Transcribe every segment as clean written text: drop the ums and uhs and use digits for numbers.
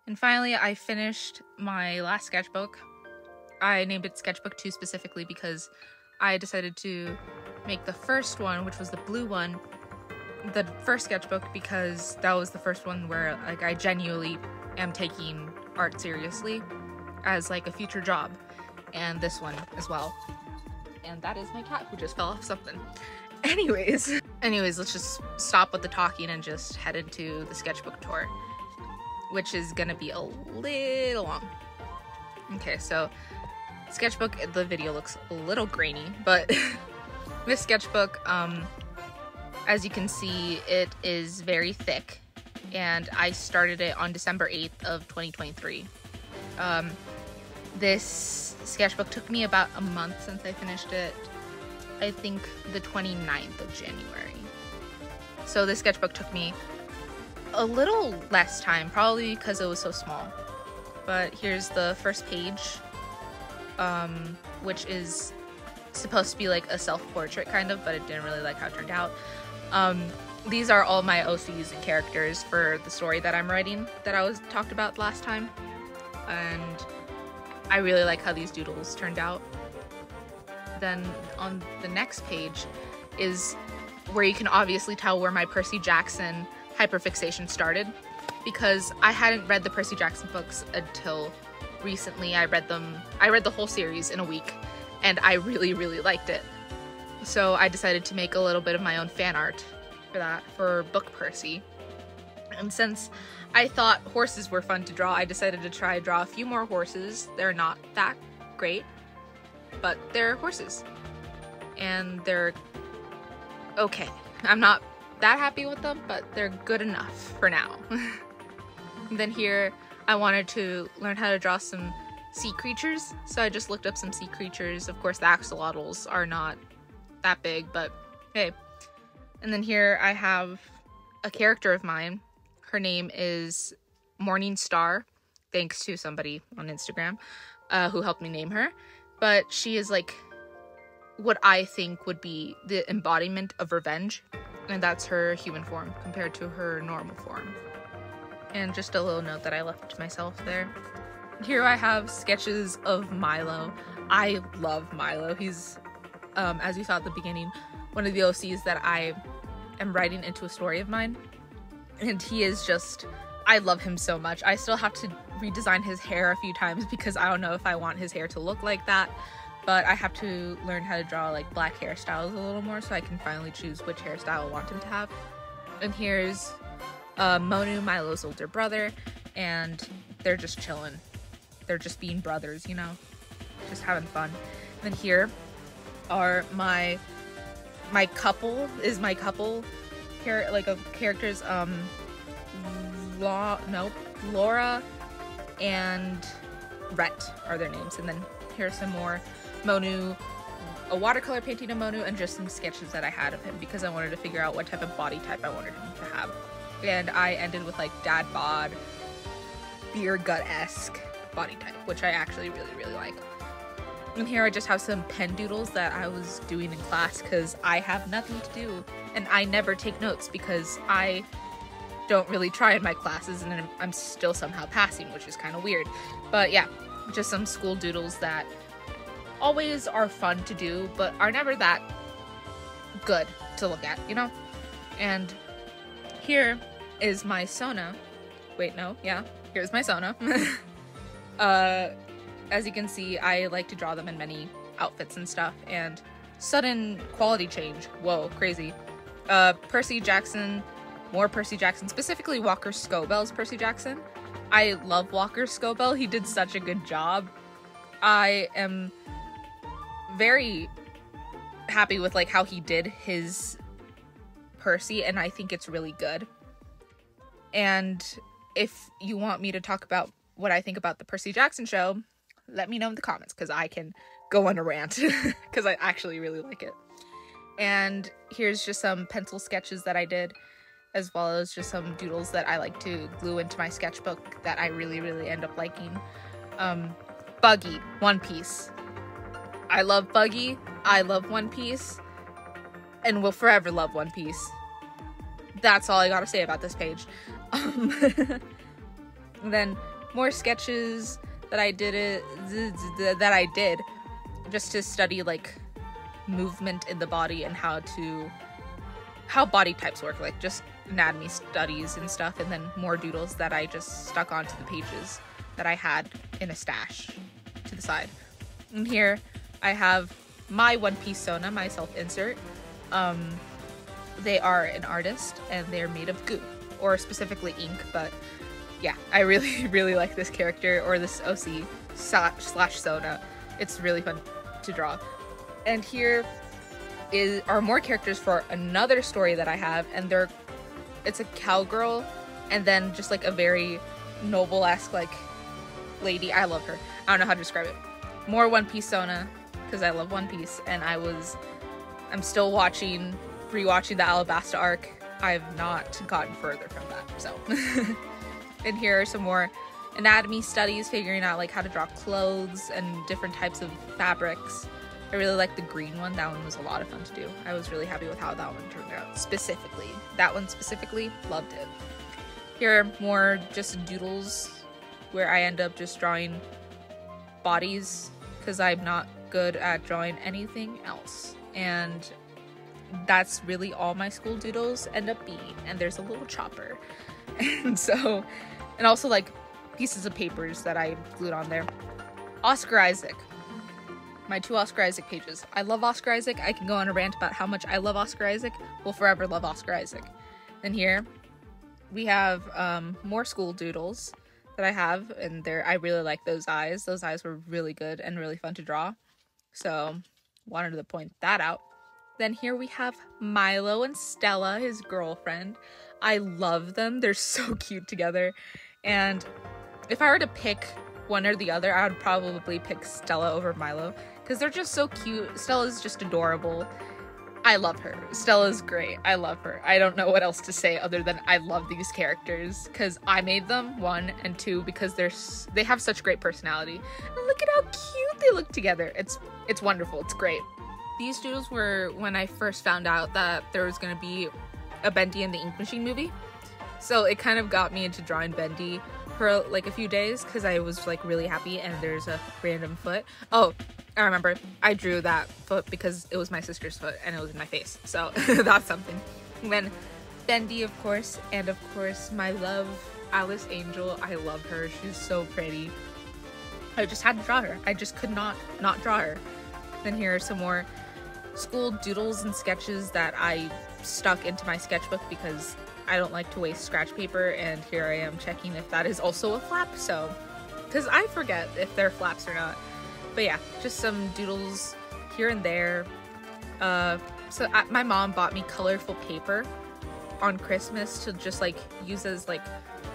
And finally, I finished my last sketchbook. I named it Sketchbook 2 specifically because I decided to make the first one, which was the blue one, the first sketchbook, because that was the first one where like I genuinely am taking art seriously as like a future job, and this one as well. And that is my cat who just fell off something. Anyways, let's just stop with the talking and just head into the sketchbook tour, which is gonna be a little long. Okay, so sketchbook, the video looks a little grainy, but this sketchbook, as you can see, it is very thick, and I started it on December 8th of 2023. This sketchbook took me about a month since I finished it. I think the 29th of January. So this sketchbook took me a little less time, probably because it was so small. But here's the first page, which is supposed to be like a self-portrait kind of, but it didn't really like how it turned out. These are all my OCs and characters for the story that I'm writing that I was talked about last time, and I really like how these doodles turned out. Then on the next page is where you can obviously tell where my Percy Jackson hyperfixation started, because I hadn't read the Percy Jackson books until recently. I read the whole series in a week, and I really liked it. So I decided to make a little bit of my own fan art for that, for Book Percy. And since I thought horses were fun to draw, I decided to draw a few more horses. They're not that great, but they're horses, and they're okay. I'm not that happy with them, but they're good enough for now. Then here, I wanted to learn how to draw some sea creatures, so I just looked up some sea creatures. Of course, the axolotls are not that big, but hey. And then here I have a character of mine. Her name is Morning Star, thanks to somebody on Instagram who helped me name her. But she is like what I think would be the embodiment of revenge, and that's her human form compared to her normal form. And just a little note that I left to myself there. Here I have sketches of Milo. I love Milo. He's, as you saw at the beginning, one of the OCs that I am writing into a story of mine. And he is just, I love him so much. I still have to redesign his hair a few times because I don't know if I want his hair to look like that. But I have to learn how to draw like black hairstyles a little more so I can finally choose which hairstyle I want him to have. And here's Monu, Milo's older brother, and they're just chilling. They're just being brothers, you know, just having fun. And then here are my couple here, like of characters, Laura and Rhett are their names. And then here's some more Monu, a watercolor painting of Monu, and just some sketches that I had of him because I wanted to figure out what type of body type I wanted him to have. And I ended with like dad bod, beer gut-esque body type, which I actually really like. And here I just have some pen doodles that I was doing in class because I have nothing to do, and I never take notes because I don't really try in my classes, and I'm still somehow passing, which is kind of weird. But yeah, just some school doodles that always are fun to do, but are never that good to look at, you know? And here is my Sona. Wait, no, yeah, here's my Sona. As you can see, I like to draw them in many outfits and stuff, and sudden quality change. Whoa, crazy. Percy Jackson, more Percy Jackson, specifically Walker Scobell's Percy Jackson. I love Walker Scobell. He did such a good job. I am very happy with like how he did his Percy, and I think it's really good. And if you want me to talk about what I think about the Percy Jackson show, let me know in the comments, because I can go on a rant because I actually really like it. And here's just some pencil sketches that I did, as well as just some doodles that I like to glue into my sketchbook that I really end up liking. Buggy, One Piece. I love Buggy, I love One Piece, and will forever love One Piece. That's all I gotta say about this page. Then more sketches that I did just to study like movement in the body and how body types work, like just anatomy studies and stuff, and then more doodles that I just stuck onto the pages that I had in a stash to the side. And here I have my One Piece Sona, my self-insert. They are an artist and they're made of goo, or specifically ink, but yeah, I really, really like this character, or this OC slash Sona. It's really fun to draw. And here are more characters for another story that I have, and it's a cowgirl and then just like a very noble-esque like lady. I love her. I don't know how to describe it. More One Piece Sona, because I love One Piece, and I'm still rewatching the Alabasta arc. I've not gotten further from that, so. And here are some more anatomy studies, figuring out like how to draw clothes and different types of fabrics. I really like the green one. That one was a lot of fun to do. I was really happy with how that one turned out specifically. That one specifically, loved it. Here are more just doodles where I end up just drawing bodies because I'm not good at drawing anything else. And that's really all my school doodles end up being. And there's a little chopper. And also like pieces of papers that I glued on there. Oscar Isaac. My 2 Oscar Isaac pages. I love Oscar Isaac. I can go on a rant about how much I love Oscar Isaac. Will forever love Oscar Isaac. Then here we have more school doodles that I have, and I really like those eyes. Those eyes were really good and really fun to draw. So wanted to point that out. Then here we have Milo and Stella, his girlfriend. I love them. They're so cute together. And if I were to pick one or the other, I would probably pick Stella over Milo because they're just so cute. Stella's just adorable. I love her. Stella's great. I love her. I don't know what else to say other than I love these characters because I made them, 1, and 2, because they have such great personality. And look at how cute they look together. It's wonderful. It's great. These doodles were when I first found out that there was going to be a Bendy and the Ink Machine movie. So it kind of got me into drawing Bendy for like a few days because I was like really happy, and there's a random foot. Oh, I remember. I drew that foot because it was my sister's foot and it was in my face. So that's something. And then Bendy, of course, and of course my love, Alice Angel. I love her. She's so pretty. I just had to draw her. I just could not draw her. Then here are some more school doodles and sketches that I stuck into my sketchbook because I don't like to waste scratch paper, and here I am checking if that is also a flap, so because I forget if they're flaps or not. But yeah, just some doodles here and there. My mom bought me colorful paper on Christmas to just like use as like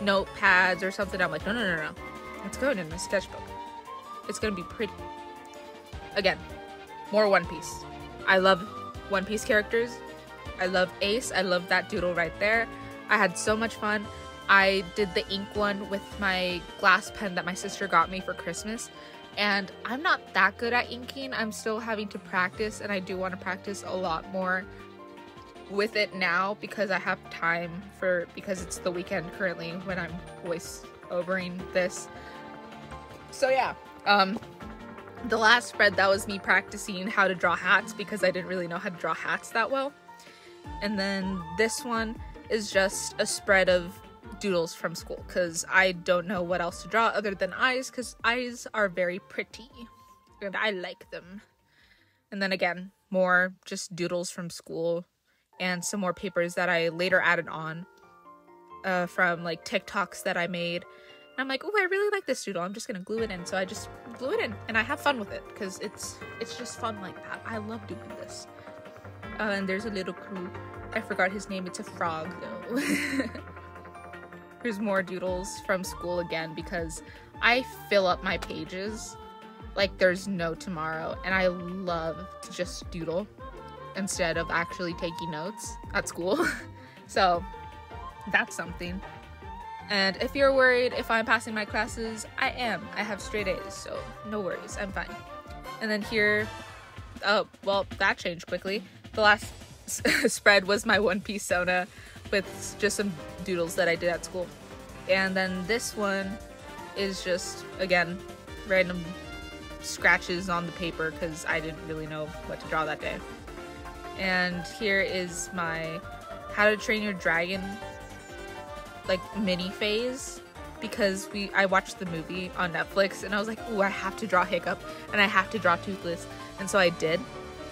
notepads or something. I'm like, no, it's going in my sketchbook. It's gonna be pretty. Again, more One Piece. I love One Piece characters. I love Ace. I love that doodle right there. I had so much fun. I did the ink one with my glass pen that my sister got me for Christmas. And I'm not that good at inking. I'm still having to practice, and I do want to practice a lot more with it now because I have time because it's the weekend currently when I'm voice overing this. So yeah, the last spread, that was me practicing how to draw hats because I didn't really know how to draw hats that well. And then this one is just a spread of doodles from school because I don't know what else to draw other than eyes because eyes are very pretty and I like them. And then again, more just doodles from school and some more papers that I later added on from like TikToks that I made. And I'm like, oh, I really like this doodle. I'm just gonna glue it in. So I just glue it in and I have fun with it because it's just fun like that. I love doing this. And there's a little crew. I forgot his name. It's a frog though. There's more doodles from school again because I fill up my pages like there's no tomorrow, and I love to just doodle instead of actually taking notes at school. So that's something. And if you're worried if I'm passing my classes, I am. I have straight A's, so no worries, I'm fine. And then here, oh, well, that changed quickly. The last spread was my One Piece Sona with just some doodles that I did at school. And then this one is just, again, random scratches on the paper because I didn't really know what to draw that day. And here is my How to Train Your Dragon like mini phase, because I watched the movie on Netflix and I was like, ooh, I have to draw Hiccup and I have to draw Toothless, and so I did,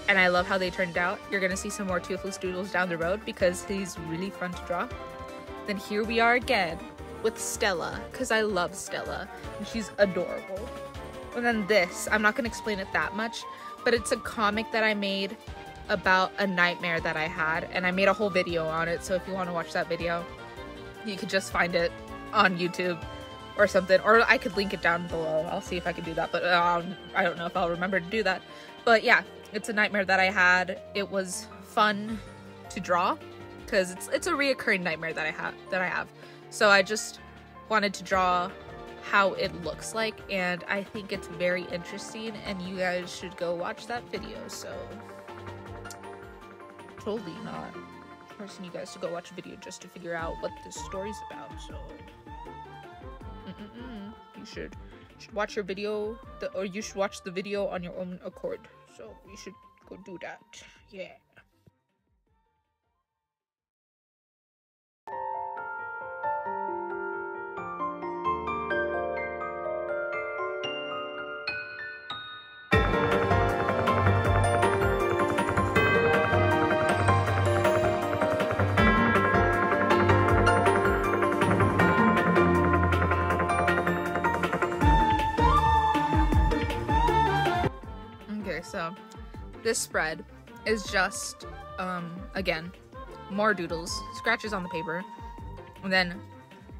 and I love how they turned out. You're gonna see some more Toothless doodles down the road because he's really fun to draw. Then here we are again with Stella, because I love Stella and she's adorable. And then this, I'm not gonna explain it that much, but it's a comic that I made about a nightmare that I had, and I made a whole video on it, so if you want to watch that video, you could just find it on YouTube or something, or I could link it down below. I'll see if I can do that, but I don't know if I'll remember to do that. But yeah, it's a nightmare that I had. It was fun to draw because it's a reoccurring nightmare that I have. So I just wanted to draw how it looks like, and I think it's very interesting, and you guys should go watch that video. So totally not forcing you guys to go watch a video just to figure out what this story's about. So you should watch your video, or you should watch the video on your own accord. So you should go do that. Yeah. So this spread is just again, more doodles, scratches on the paper, and then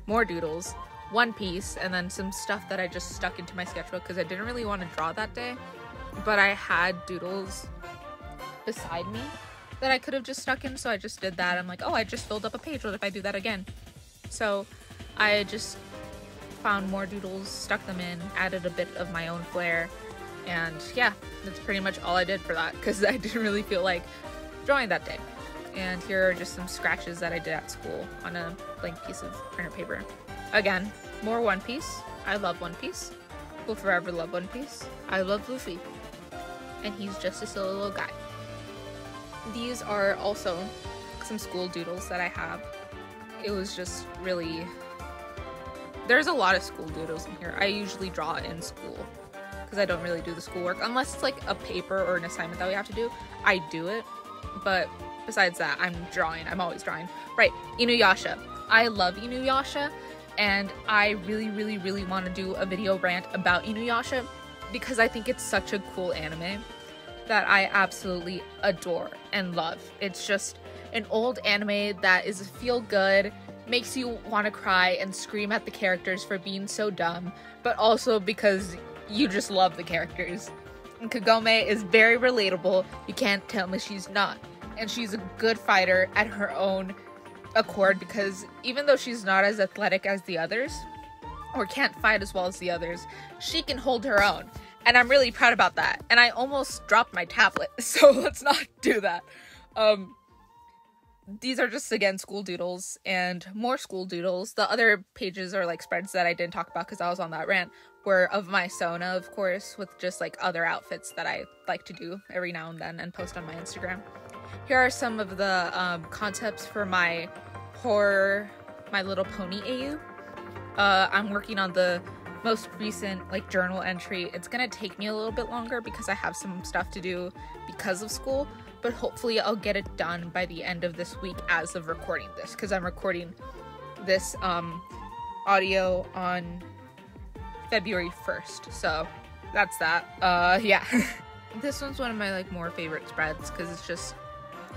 more doodles, one piece, and then some stuff that I just stuck into my sketchbook because I didn't really want to draw that day, but I had doodles beside me that I could have just stuck in, so I just did that. I'm like, oh, I just filled up a page, what if I do that again? So I just found more doodles, stuck them in, added a bit of my own flair, and yeah, that's pretty much all I did for that because I didn't really feel like drawing that day. And here are just some scratches that I did at school on a blank piece of printer paper. Again, more One Piece. I love One Piece. Will forever love One Piece. I love Luffy. And he's just a silly little guy. These are also some school doodles that I have. It was just really... There's a lot of school doodles in here. I usually draw in school because I don't really do the schoolwork. Unless it's like a paper or an assignment that we have to do, I do it. But besides that, I'm drawing. I'm always drawing. Right, Inuyasha. I love Inuyasha, and I really, really, really want to do a video rant about Inuyasha because I think it's such a cool anime that I absolutely adore and love. It's just an old anime that is feel good, makes you want to cry and scream at the characters for being so dumb, but also because you just love the characters. And Kagome is very relatable. You can't tell me she's not. And she's a good fighter at her own accord because even though she's not as athletic as the others, or can't fight as well as the others, she can hold her own. And I'm really proud about that. And I almost dropped my tablet, so let's not do that. These are just, again, school doodles and more school doodles. The other pages are like spreads that I didn't talk about because I was on that rant were of my Sona, of course, with just like other outfits that I like to do every now and then and post on my Instagram. Here are some of the concepts for my horror My Little Pony AU. I'm working on the most recent like journal entry. It's gonna take me a little bit longer because I have some stuff to do because of school, but hopefully I'll get it done by the end of this week as of recording this, because I'm recording this audio on February 1st, so that's that. Yeah. This one's one of my like more favorite spreads because it's just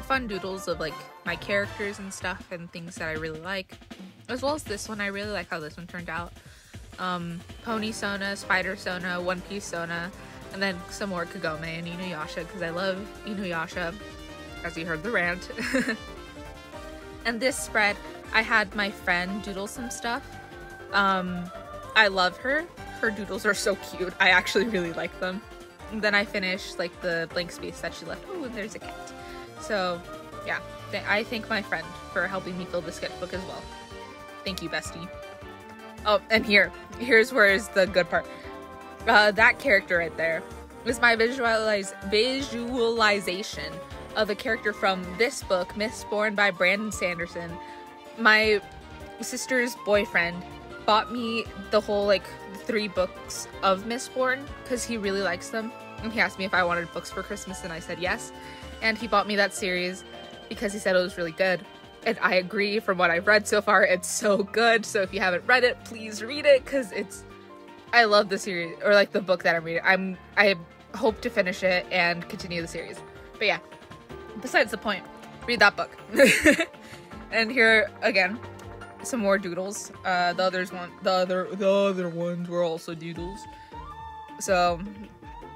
fun doodles of like my characters and stuff and things that I really like, as well as this one. I really like how this one turned out. Pony Sona, Spider Sona, One Piece Sona, and then some more Kagome and Inuyasha because I love Inuyasha, as you heard the rant. And this spread, I had my friend doodle some stuff. I love her. Her doodles are so cute. I actually really like them. And then I finished like the blank space that she left. Oh, and there's a cat. So yeah, I thank my friend for helping me fill the sketchbook as well. Thank you, bestie. Oh, and here's where is the good part. That character right there is my visualization of a character from this book, Mistborn by Brandon Sanderson. My sister's boyfriend bought me the whole, like, 3 books of Mistborn because he really likes them. And he asked me if I wanted books for Christmas, and I said yes. And he bought me that series because he said it was really good. And I agree, from what I've read so far, it's so good. So if you haven't read it, please read it, because I love the series, or like the book that I'm reading. I hope to finish it and continue the series. But yeah, besides the point, read that book. And here again, some more doodles. The other ones were also doodles. So,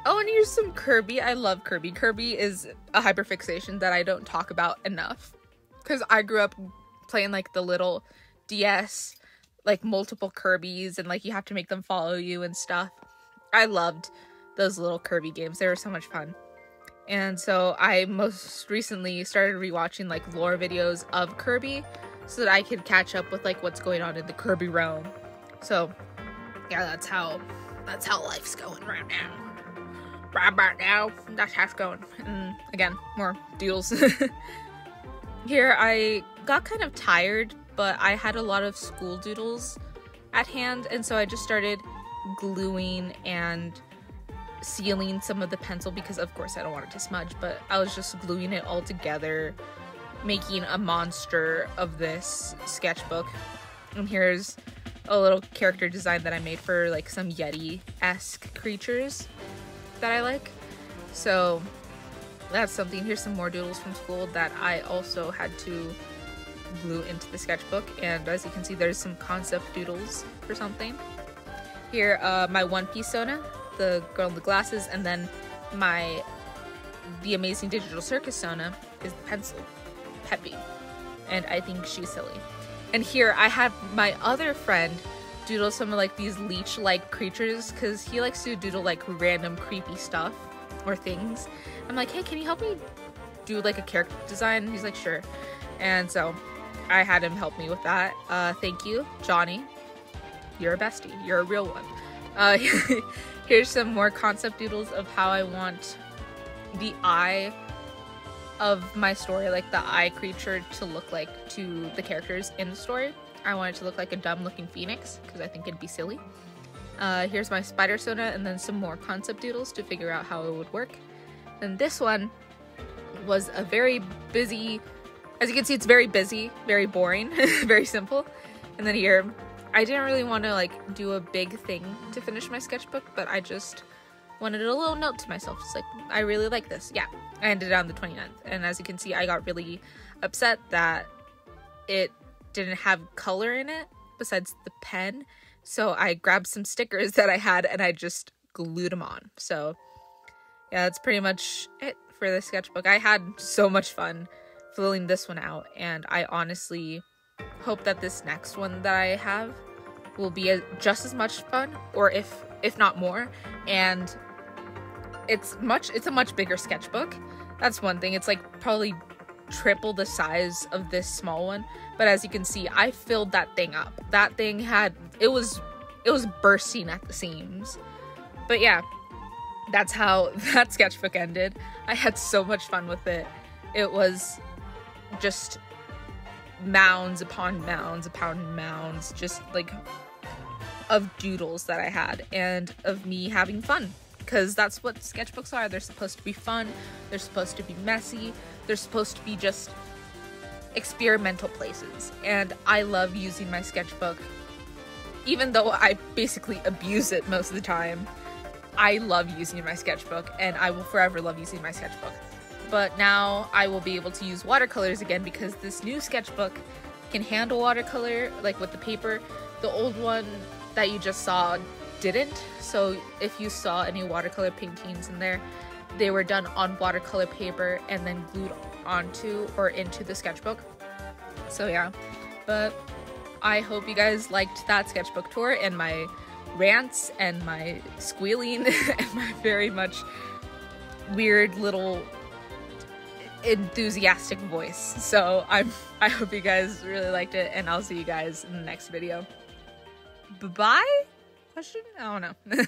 oh, and here's some Kirby. I love Kirby. Kirby is a hyperfixation that I don't talk about enough, because I grew up playing like the little DS, like multiple Kirbys, and like you have to make them follow you and stuff. I loved those little Kirby games. They were so much fun. And so I most recently started rewatching like lore videos of Kirby so that I could catch up with like what's going on in the Kirby realm. So yeah, that's how life's going right now. Right now, that's how it's going. And again, more doodles. Here, I got kind of tired, but I had a lot of school doodles at hand, and so I just started gluing and sealing some of the pencil, because of course I don't want it to smudge, but I was just gluing it all together, making a monster of this sketchbook. And here's a little character design that I made for like some Yeti-esque creatures that I like. So that's something. Here's some more doodles from school that I also had to glue into the sketchbook, and as you can see, there's some concept doodles for something. Here, my One Piece Sona, the girl in the glasses, and then the Amazing Digital Circus Sona is the pencil, Peppy, and I think she's silly. And here I have my other friend doodle some of like these leech-like creatures, because he likes to doodle like random creepy stuff or things. I'm like, hey, can you help me do like a character design? And he's like, sure. And so I had him help me with that. Thank you, Johnny. You're a bestie. You're a real one. Here's some more concept doodles of how I want the eye of my story, like the eye creature, to look like to the characters in the story. I want it to look like a dumb looking phoenix, because I think it'd be silly. Here's my spider Sona, and then some more concept doodles to figure out how it would work. And this one was a very busy, as you can see, it's very busy, very boring, very simple. And then here, I didn't really want to like do a big thing to finish my sketchbook, but I just wanted a little note to myself. It's like, I really like this. Yeah, I ended it on the 29th. And as you can see, I got really upset that it didn't have color in it besides the pen. So I grabbed some stickers that I had and I just glued them on. So yeah, that's pretty much it for the sketchbook. I had so much fun filling this one out, and I honestly hope that this next one that I have will be just as much fun, or if not more. And it's a much bigger sketchbook. That's one thing. It's like probably triple the size of this small one, but as you can see, I filled that thing up. That thing it was bursting at the seams. But yeah, that's how that sketchbook ended. I had so much fun with it. It was just mounds upon mounds upon mounds, just like of doodles that I had, and of me having fun, because that's what sketchbooks are. They're supposed to be fun, they're supposed to be messy, they're supposed to be just experimental places. And I love using my sketchbook, even though I basically abuse it most of the time. I love using my sketchbook, and I will forever love using my sketchbook. But now I will be able to use watercolors again, because this new sketchbook can handle watercolor, like with the paper. The old one that you just saw didn't. So if you saw any watercolor paintings in there, they were done on watercolor paper and then glued onto or into the sketchbook. So yeah, but I hope you guys liked that sketchbook tour and my rants and my squealing and my very much weird little enthusiastic voice. So I hope you guys really liked it, and I'll see you guys in the next video. Bye? Question? I don't know.